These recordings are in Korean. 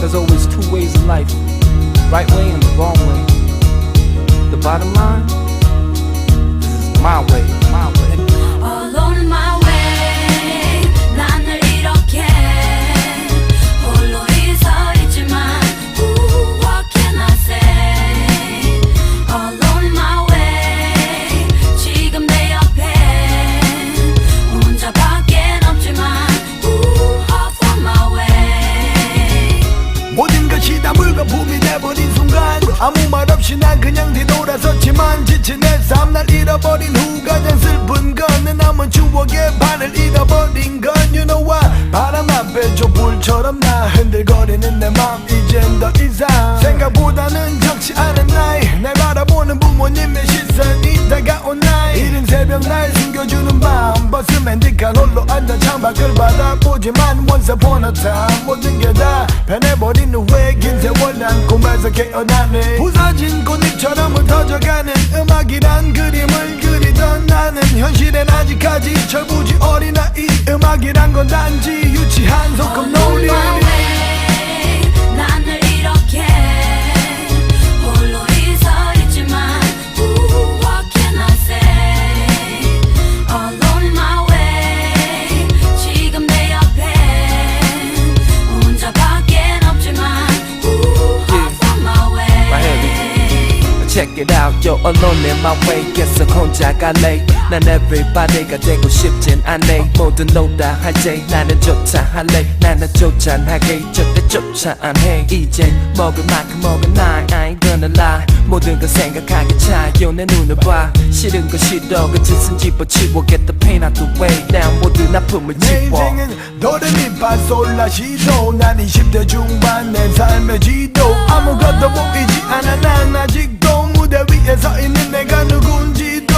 There's always two ways in life, right way and the wrong way. The bottom line, this is my way, my way. Alone in my way 난 늘 이렇게 홀로 있어 있지만 What can I say Alone in my way 지금 내 옆에 혼자밖엔 없지만 Off on my way 모든 것이 다 물거품이 돼버린 순간 아무 말 없이 난 그냥 뒤돌아섰지만 지친 내 삶 날 잃어버린 후 가장 슬픈 건 내 남은 추억의 반을 잃어버린 건 You know what 바람 앞에 촛불처럼 나 흔들거리는 내 맘 이젠 더 이상 생각보다는 적지 않은 나이 날 바라보는 부모님의 시선이 다가온 나이 이른 새벽 날 숨겨주는 밤 버스 맨디칸 홀로 앉아 창밖을 바라보지만 Once upon a time 모든 게 다 변해버린 후에 긴 세월 난 꿈에서 깨어나네 부서진 꽃잎처럼 흩어져가는 음악이란 그림을 그리던 나는 현실엔 아직까지 철부지 어린아이 음악이란 건 단지 유치한 소꿉 놀이 난 늘 이렇게 홀로 있어 있지만 What can I say Alone in my way 지금 내 옆엔 혼자밖엔 없지만 Off on my way Right here, check it out, yo, alone in my way 계속 혼자 갈래 난 everybody가 되고 싶진 않네 모두 놀다 할때 나는 좋다할래 나는 좋잖하게 절대 쫓아 안해 이제 먹을 만큼 먹은 나 I ain't gonna lie 모든 걸 생각하기 차요 내 눈을 봐 싫은 거 싫어 그 짓은 집어치워 Get the pain out the way down 모든 아픔을 내 지워 인생은 도레미파솔라시도 난 20대 중반 내 삶의 지도 아무것도 보이지 않아 난 아직도 무대 위에 서 있는 내가 누군지도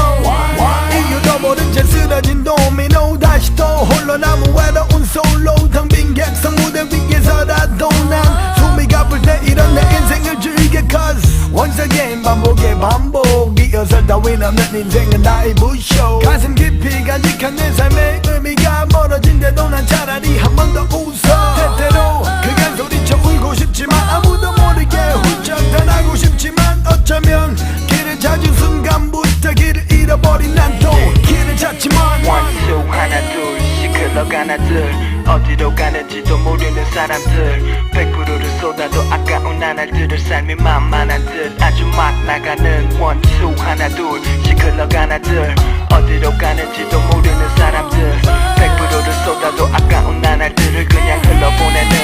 이유도 모른 채 쓰러진 도미노 다시 또 홀로 남은 외로운 솔로 텅 빈 객석 무대 위에서라도 난 숨이 가쁠 때 이런 내 인생을 즐겨 Cause once again 반복의 반복 이어서 따윈 없는 인생은 나의 부쇼 가슴 깊이 간직한 내 삶의 의미가 멀어진데도 난 차라리 한 번 더 웃어 때때로 그간 소리쳐 울고 싶지만 아무도 모르게 훌쩍 떠나고 싶지만 어쩌면 길을 찾은 순간부터 길을 잃어버린 난 또 길을 찾지만 One, two, 하나 둘씩 흘러가나 들 어디로 가는지도 모르는 사람들 100%를 쏟아도 아까운 나날들을 삶이 만만한 듯 아주 막 나가는 One, two, 하나 둘씩 흘러가나 들 어디로 가는지도 모르는 사람들 100%를 쏟아도 아까운 나날들을 그냥 흘러보내는